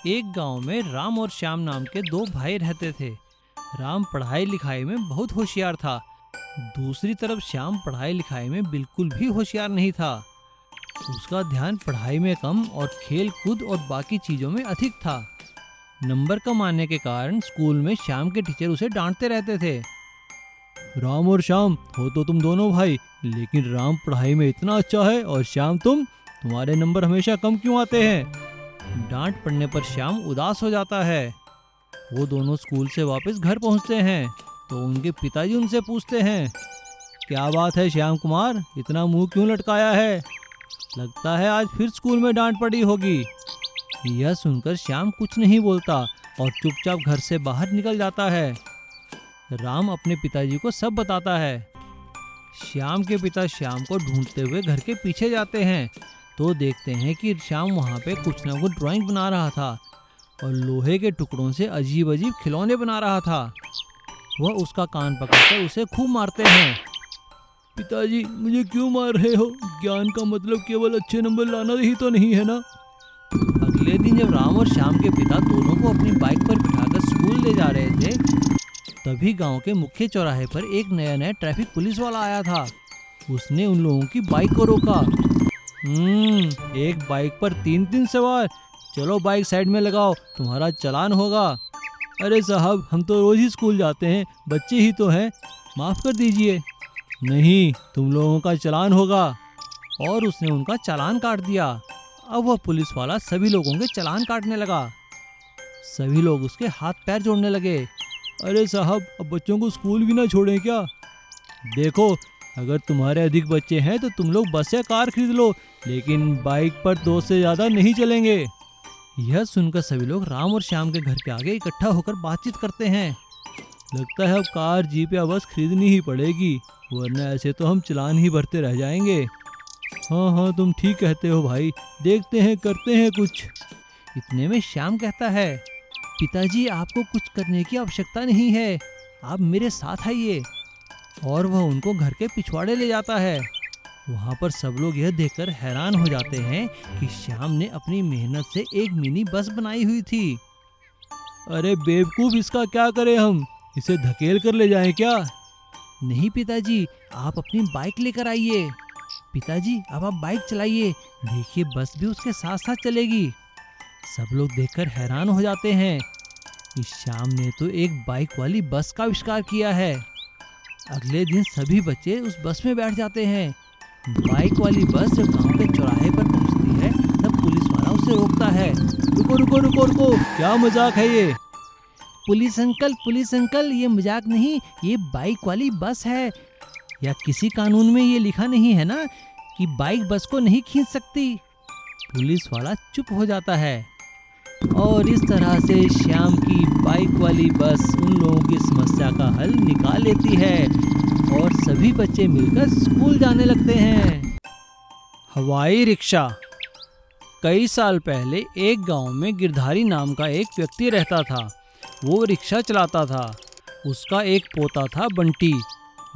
एक गांव में राम और श्याम नाम के दो भाई रहते थे। राम पढ़ाई लिखाई में बहुत होशियार था। दूसरी तरफ श्याम पढ़ाई लिखाई में बिल्कुल भी होशियार नहीं था। उसका ध्यान पढ़ाई में कम और खेल कूद और बाकी चीजों में अधिक था। नंबर कम आने के कारण स्कूल में श्याम के टीचर उसे डांटते रहते थे। राम और श्याम हो तो तुम दोनों भाई, लेकिन राम पढ़ाई में इतना अच्छा है और श्याम तुम्हारे नंबर हमेशा कम क्यों आते हैं। डांट पड़ने पर श्याम उदास हो जाता है। वो दोनों स्कूल से वापस घर पहुंचते हैं तो उनके पिताजी उनसे पूछते हैं, क्या बात है श्याम कुमार, इतना मुंह क्यों लटकाया है? लगता है आज फिर स्कूल में डांट पड़ी होगी। यह सुनकर श्याम कुछ नहीं बोलता और चुपचाप घर से बाहर निकल जाता है। राम अपने पिताजी को सब बताता है। श्याम के पिता श्याम को ढूंढते हुए घर के पीछे जाते हैं तो देखते हैं कि श्याम वहाँ पे कुछ ना कुछ ड्राइंग बना रहा था और लोहे के टुकड़ों से अजीब अजीब खिलौने बना रहा था। वह उसका कान पकड़कर उसे खूब मारते हैं। पिताजी मुझे क्यों मार रहे हो? ज्ञान का मतलब केवल अच्छे नंबर लाना ही तो नहीं है ना। अगले दिन जब राम और श्याम के पिता दोनों को अपनी बाइक पर बिठाकर स्कूल ले जा रहे थे, तभी गांव के मुख्य चौराहे पर एक नया ट्रैफिक पुलिस वाला आया था। उसने उन लोगों की बाइक को रोका। एक बाइक पर तीन सवार, चलो बाइक साइड में लगाओ, तुम्हारा चालान होगा। अरे साहब, हम तो रोज ही स्कूल जाते हैं, बच्चे ही तो हैं, माफ कर दीजिए। नहीं, तुम लोगों का चालान होगा। और उसने उनका चालान काट दिया। अब वह पुलिस वाला सभी लोगों के चालान काटने लगा। सभी लोग उसके हाथ पैर जोड़ने लगे। अरे साहब, अब बच्चों को स्कूल भी ना छोड़ें क्या? देखो, अगर तुम्हारे अधिक बच्चे हैं तो तुम लोग बस या कार खरीद लो, लेकिन बाइक पर 2 से ज़्यादा नहीं चलेंगे। यह सुनकर सभी लोग राम और श्याम के घर के आगे इकट्ठा होकर बातचीत करते हैं। लगता है अब कार, जीप या बस खरीदनी ही पड़ेगी, वरना ऐसे तो हम चालान ही भरते रह जाएंगे। हाँ, तुम ठीक कहते हो भाई, देखते हैं, करते हैं कुछ। इतने में श्याम कहता है, पिताजी आपको कुछ करने की आवश्यकता नहीं है, आप मेरे साथ आइए। और वह उनको घर के पिछवाड़े ले जाता है। वहाँ पर सब लोग यह देखकर हैरान हो जाते हैं कि श्याम ने अपनी मेहनत से एक मिनी बस बनाई हुई थी। अरे बेवकूफ, इसका क्या करें हम? इसे धकेल कर ले जाएं क्या? नहीं पिताजी, आप अपनी बाइक लेकर आइए। पिताजी अब आप बाइक चलाइए, देखिए बस भी उसके साथ साथ चलेगी। सब लोग देखकर हैरान हो जाते हैं कि श्याम ने तो एक बाइक वाली बस का आविष्कार किया है। अगले दिन सभी बच्चे उस बस में बैठ जाते हैं। बाइक वाली बस जब गांव के चौराहे पर पहुंचती है तब पुलिस वाला उसे रोकता है। रुको रुको रुको रुको, क्या मजाक है ये? पुलिस अंकल, ये मजाक नहीं, ये बाइक वाली बस है। या किसी कानून में ये लिखा नहीं है ना कि बाइक बस को नहीं खींच सकती? पुलिस वाला चुप हो जाता है। और इस तरह से श्याम की बाइक वाली बस उन लोगों की समस्या का हल निकाल लेती है और सभी बच्चे मिलकर स्कूल जाने लगते हैं। हवाई रिक्शा। कई साल पहले एक गांव में गिरधारी नाम का एक व्यक्ति रहता था। वो रिक्शा चलाता था। उसका एक पोता था बंटी।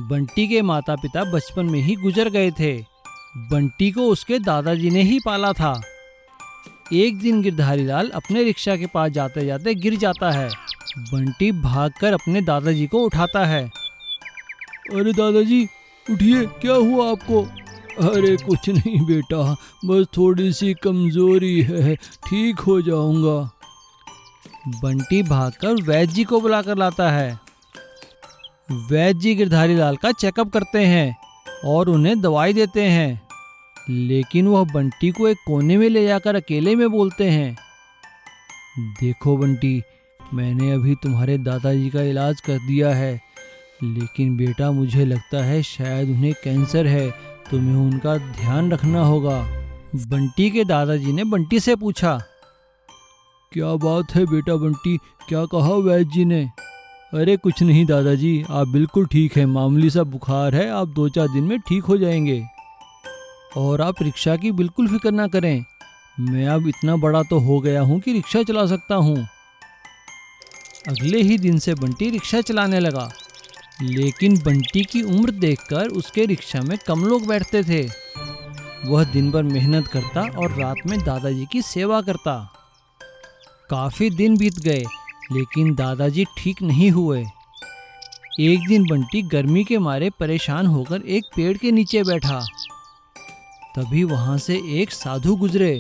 बंटी के माता पिता बचपन में ही गुजर गए थे। बंटी को उसके दादाजी ने ही पाला था। एक दिन गिरधारी लाल अपने रिक्शा के पास जाते जाते गिर जाता है। बंटी भागकर अपने दादाजी को उठाता है। अरे दादाजी उठिए, क्या हुआ आपको? अरे कुछ नहीं बेटा, बस थोड़ी सी कमजोरी है, ठीक हो जाऊंगा। बंटी भागकर वैद्य जी को बुलाकर लाता है। वैद्य जी गिरधारी लाल का चेकअप करते हैं और उन्हें दवाई देते हैं, लेकिन वह बंटी को एक कोने में ले जाकर अकेले में बोलते हैं, देखो बंटी, मैंने अभी तुम्हारे दादाजी का इलाज कर दिया है, लेकिन बेटा मुझे लगता है शायद उन्हें कैंसर है, तुम्हें उनका ध्यान रखना होगा। बंटी के दादाजी ने बंटी से पूछा, क्या बात है बेटा बंटी, क्या कहा वैद्य जी ने? अरे कुछ नहीं दादाजी, आप बिल्कुल ठीक है, मामूली सा बुखार है, आप 2-4 दिन में ठीक हो जाएंगे। और आप रिक्शा की बिल्कुल फिक्र ना करें, मैं अब इतना बड़ा तो हो गया हूँ कि रिक्शा चला सकता हूँ। अगले ही दिन से बंटी रिक्शा चलाने लगा, लेकिन बंटी की उम्र देखकर उसके रिक्शा में कम लोग बैठते थे। वह दिन भर मेहनत करता और रात में दादाजी की सेवा करता। काफी दिन बीत गए लेकिन दादाजी ठीक नहीं हुए। एक दिन बंटी गर्मी के मारे परेशान होकर एक पेड़ के नीचे बैठा। तभी वहां से एक साधु गुजरे।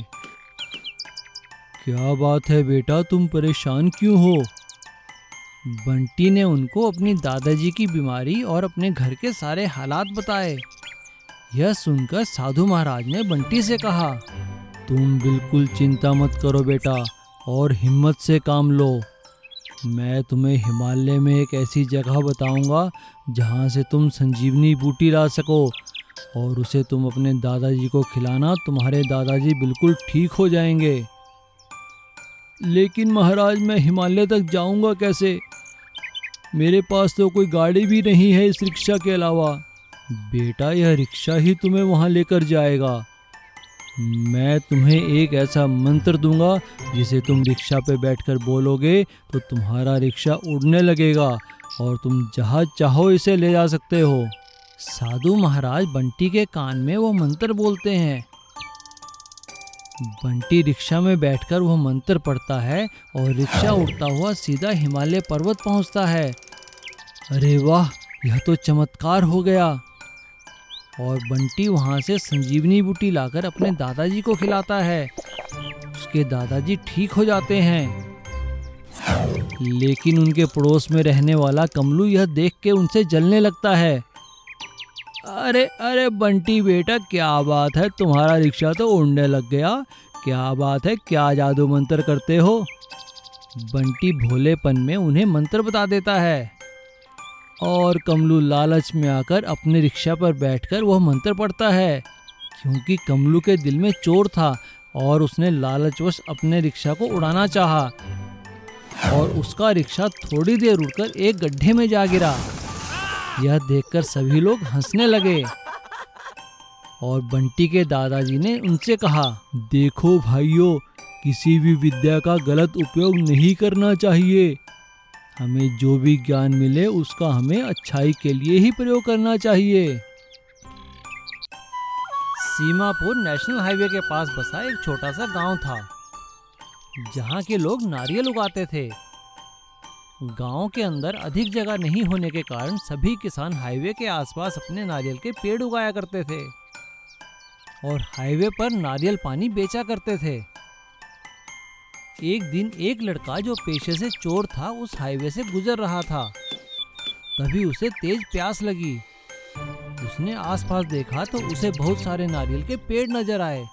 क्या बात है बेटा, तुम परेशान क्यों हो? बंटी ने उनको अपनी दादाजी की बीमारी और अपने घर के सारे हालात बताए। यह सुनकर साधु महाराज ने बंटी से कहा, तुम बिल्कुल चिंता मत करो बेटा और हिम्मत से काम लो। मैं तुम्हें हिमालय में एक ऐसी जगह बताऊंगा जहां से तुम संजीवनी बूटी ला सको और उसे तुम अपने दादाजी को खिलाना। तुम्हारे दादाजी बिल्कुल ठीक हो जाएंगे। लेकिन महाराज, मैं हिमालय तक जाऊंगा कैसे? मेरे पास तो कोई गाड़ी भी नहीं है इस रिक्शा के अलावा। बेटा, यह रिक्शा ही तुम्हें वहां लेकर जाएगा। मैं तुम्हें एक ऐसा मंत्र दूंगा जिसे तुम रिक्शा पे बैठकर बोलोगे तो तुम्हारा रिक्शा उड़ने लगेगा और तुम जहाँ चाहो इसे ले जा सकते हो। साधु महाराज बंटी के कान में वो मंत्र बोलते हैं। बंटी रिक्शा में बैठकर वह मंत्र पढ़ता है और रिक्शा उड़ता हुआ सीधा हिमालय पर्वत पहुंचता है। अरे वाह, यह तो चमत्कार हो गया। और बंटी वहां से संजीवनी बूटी लाकर अपने दादाजी को खिलाता है। उसके दादाजी ठीक हो जाते हैं। लेकिन उनके पड़ोस में रहने वाला कमलू यह देख के उनसे जलने लगता है। अरे अरे बंटी बेटा, क्या बात है, तुम्हारा रिक्शा तो उड़ने लग गया। क्या बात है, क्या जादू मंत्र करते हो? बंटी भोलेपन में उन्हें मंत्र बता देता है और कमलू लालच में आकर अपने रिक्शा पर बैठकर वह मंत्र पढ़ता है। क्योंकि कमलू के दिल में चोर था और उसने लालचवश अपने रिक्शा को उड़ाना चाहा और उसका रिक्शा थोड़ी देर उड़कर एक गड्ढे में जा गिरा। यह देखकर सभी लोग हंसने लगे और बंटी के दादाजी ने उनसे कहा, देखो भाइयों, किसी भी विद्या का गलत उपयोग नहीं करना चाहिए। हमें जो भी ज्ञान मिले उसका हमें अच्छाई के लिए ही प्रयोग करना चाहिए। सीमापुर नेशनल हाईवे के पास बसा एक छोटा सा गांव था जहां के लोग नारियल उगाते थे। गांव के अंदर अधिक जगह नहीं होने के कारण सभी किसान हाईवे के आसपास अपने नारियल के पेड़ उगाया करते थे और हाईवे पर नारियल पानी बेचा करते थे। एक दिन एक लड़का जो पेशे से चोर था उस हाईवे से गुजर रहा था। तभी उसे तेज प्यास लगी। उसने आसपास देखा तो उसे बहुत सारे नारियल के पेड़ नजर आए।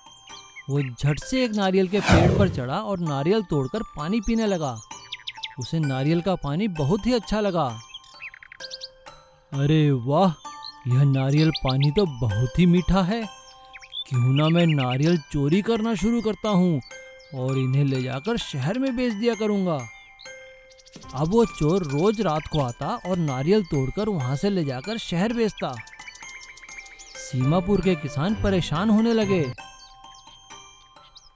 वो झट से एक नारियल के पेड़ पर चढ़ा और नारियल तोड़कर पानी पीने लगा। उसे नारियल का पानी बहुत ही अच्छा लगा। अरे वाह, यह नारियल पानी तो बहुत ही मीठा है। क्यों ना मैं नारियल चोरी करना शुरू करता हूँ और इन्हें ले जाकर शहर में बेच दिया करूँगा। अब वो चोर रोज रात को आता और नारियल तोड़कर वहाँ से ले जाकर शहर बेचता। सीमापुर के किसान परेशान होने लगे।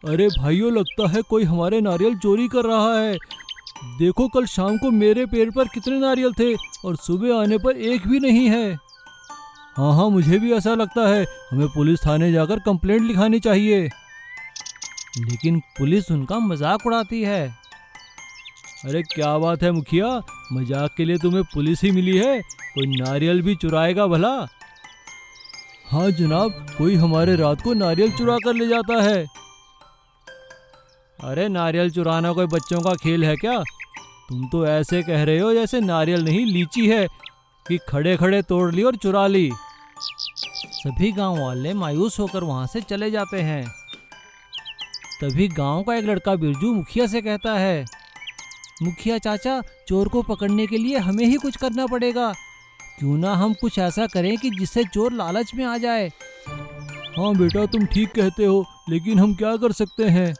अरे भाइयों, लगता है कोई हमारे नारियल चोरी कर रहा है। देखो, कल शाम को मेरे पेड़ पर कितने नारियल थे और सुबह आने पर एक भी नहीं है। हाँ, मुझे भी ऐसा लगता है। हमें पुलिस थाने जाकर कंप्लेंट लिखानी चाहिए। लेकिन पुलिस उनका मजाक उड़ाती है। अरे क्या बात है मुखिया, मजाक के लिए तुम्हें पुलिस ही मिली है? कोई नारियल भी चुराएगा भला? हाँ जनाब, कोई हमारे रात को नारियल चुरा कर ले जाता है। अरे नारियल चुराना कोई बच्चों का खेल है क्या? तुम तो ऐसे कह रहे हो जैसे नारियल नहीं लीची है कि खड़े खड़े तोड़ ली और चुरा ली। सभी गांव वाले मायूस होकर वहां से चले जाते हैं। तभी गांव का एक लड़का बिरजू मुखिया से कहता है, मुखिया चाचा, चोर को पकड़ने के लिए हमें ही कुछ करना पड़ेगा। क्यों ना हम कुछ ऐसा करें कि जिससे चोर लालच में आ जाए। हाँ बेटा, तुम ठीक कहते हो, लेकिन हम क्या कर सकते हैं?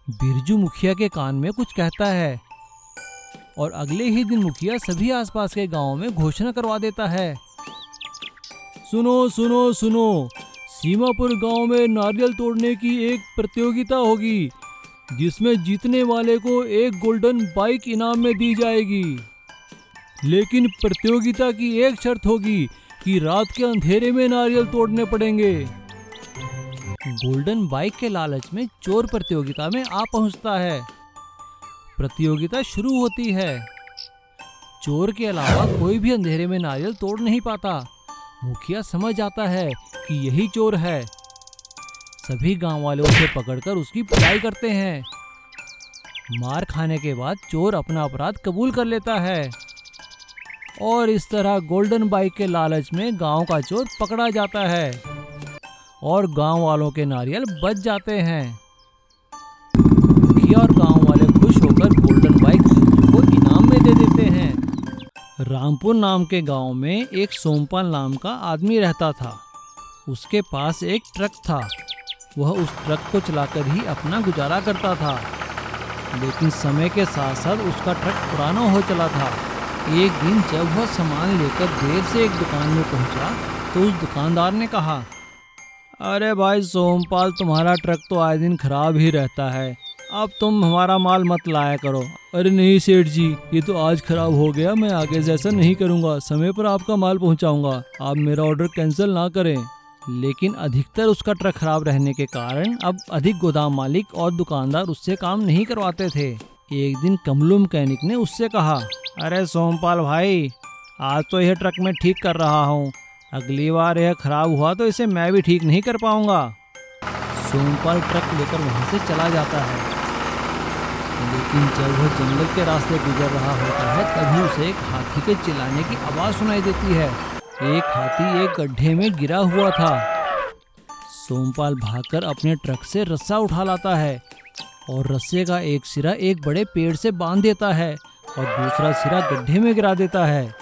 बिरजू मुखिया के कान में कुछ कहता है और अगले ही दिन मुखिया सभी आसपास के गांवों में घोषणा करवा देता है, सुनो सुनो सुनो, सीमापुर गांव में नारियल तोड़ने की एक प्रतियोगिता होगी जिसमें जीतने वाले को एक गोल्डन बाइक इनाम में दी जाएगी। लेकिन प्रतियोगिता की एक शर्त होगी कि रात के अंधेरे में नारियल तोड़ने पड़ेंगे। गोल्डन बाइक के लालच में चोर प्रतियोगिता में आ पहुंचता है प्रतियोगिता शुरू होती है। चोर के अलावा कोई भी अंधेरे में नारियल तोड़ नहीं पाता। मुखिया समझ जाता है कि यही चोर है। सभी गांव वाले उसे पकड़कर उसकी पिटाई करते हैं। मार खाने के बाद चोर अपना अपराध कबूल कर लेता है और इस तरह गोल्डन बाइक के लालच में गांव का चोर पकड़ा जाता है और गांव वालों के नारियल बच जाते हैं। मुखिया और गांव वाले खुश होकर गोल्डन बाइक को इनाम में दे देते हैं। रामपुर नाम के गांव में एक सोमपाल नाम का आदमी रहता था। उसके पास एक ट्रक था। वह उस ट्रक को चलाकर ही अपना गुजारा करता था, लेकिन समय के साथ साथ उसका ट्रक पुराना हो चला था। एक दिन जब वह सामान लेकर देर से एक दुकान में पहुंचा तो उस दुकानदार ने कहा, अरे भाई सोमपाल, तुम्हारा ट्रक तो आए दिन खराब ही रहता है, अब तुम हमारा माल मत लाया करो। अरे नहीं सेठ जी, ये तो आज खराब हो गया, मैं आगे से ऐसा नहीं करूँगा, समय पर आपका माल पहुँचाऊँगा, आप मेरा ऑर्डर कैंसिल ना करें। लेकिन अधिकतर उसका ट्रक खराब रहने के कारण अब अधिक गोदाम मालिक और दुकानदार उससे काम नहीं करवाते थे। एक दिन कमलू मैकेनिक ने उससे कहा, अरे सोमपाल भाई, आज तो यह ट्रक मैं ठीक कर रहा हूँ, अगली बार यह खराब हुआ तो इसे मैं भी ठीक नहीं कर पाऊँगा। सोमपाल ट्रक लेकर वहाँ से चला जाता है, लेकिन जब वह जंगल के रास्ते गुजर रहा होता है तभी उसे एक हाथी के चिल्लाने की आवाज़ सुनाई देती है। एक हाथी एक गड्ढे में गिरा हुआ था। सोमपाल भागकर अपने ट्रक से रस्सा उठा लाता है और रस्से का एक सिरा एक बड़े पेड़ से बांध देता है और दूसरा सिरा गड्ढे में गिरा देता है।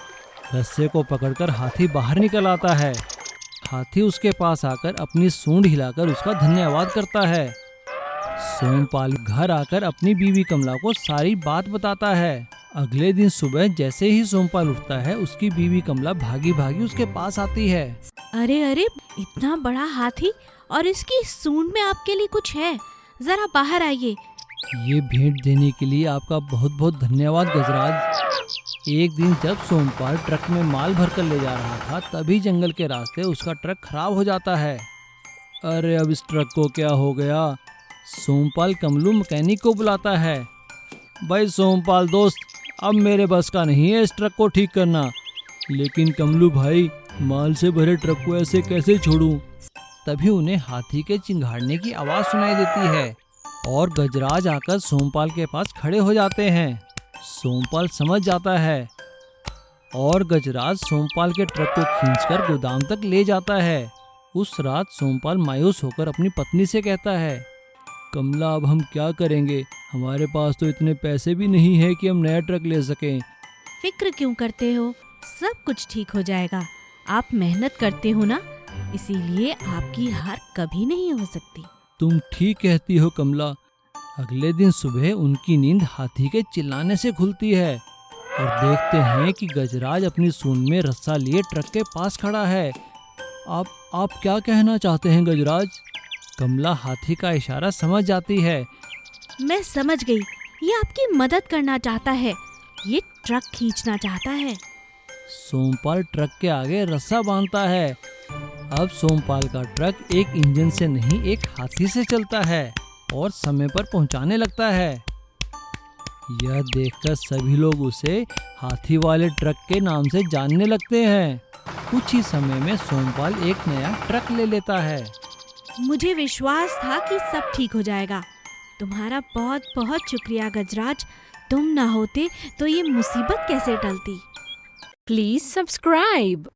रस्से को पकड़कर हाथी बाहर निकल आता है। हाथी उसके पास आकर अपनी सूंड हिलाकर उसका धन्यवाद करता है। सोमपाल घर आकर अपनी बीवी कमला को सारी बात बताता है। अगले दिन सुबह जैसे ही सोमपाल उठता है उसकी बीवी कमला भागी भागी उसके पास आती है। अरे अरे, इतना बड़ा हाथी और इसकी सूंड में आपके लिए कुछ है, जरा बाहर आइए। ये भेंट देने के लिए आपका बहुत बहुत धन्यवाद गजराज। एक दिन जब सोमपाल ट्रक में माल भर कर ले जा रहा था तभी जंगल के रास्ते उसका ट्रक खराब हो जाता है। अरे अब इस ट्रक को क्या हो गया? सोमपाल कमलू मैकेनिक को बुलाता है। भाई सोमपाल दोस्त, अब मेरे बस का नहीं है इस ट्रक को ठीक करना, लेकिन कमलू भाई, माल से भरे ट्रक को ऐसे कैसे छोड़ूं? तभी उन्हें हाथी के चिंघाड़ने की आवाज़ सुनाई देती है और गजराज आकर सोमपाल के पास खड़े हो जाते हैं। सोमपाल समझ जाता है और गजराज सोमपाल के ट्रक को खींचकर गोदाम तक ले जाता है। उस रात सोमपाल मायूस होकर अपनी पत्नी से कहता है, कमला, अब हम क्या करेंगे? हमारे पास तो इतने पैसे भी नहीं है कि हम नया ट्रक ले सकें। फिक्र क्यों करते हो, सब कुछ ठीक हो जाएगा। आप मेहनत करते हो ना, इसीलिए आपकी हार कभी नहीं हो सकती। तुम ठीक कहती हो कमला। अगले दिन सुबह उनकी नींद हाथी के चिल्लाने से खुलती है और देखते हैं कि गजराज अपनी सूंड में रस्सा लिए ट्रक के पास खड़ा है। आप क्या कहना चाहते हैं गजराज? कमला हाथी का इशारा समझ जाती है। मैं समझ गई, ये आपकी मदद करना चाहता है, ये ट्रक खींचना चाहता है। सोमपाल ट्रक के आगे रस्सा बांधता है। अब सोमपाल का ट्रक एक इंजन से नहीं एक हाथी से चलता है और समय पर पहुंचाने लगता है। यह देखकर सभी लोग उसे हाथी वाले ट्रक के नाम से जानने लगते हैं। कुछ ही समय में सोमपाल एक नया ट्रक ले लेता है। मुझे विश्वास था कि सब ठीक हो जाएगा। तुम्हारा बहुत बहुत शुक्रिया गजराज, तुम ना होते तो ये मुसीबत कैसे टलती। Please subscribe.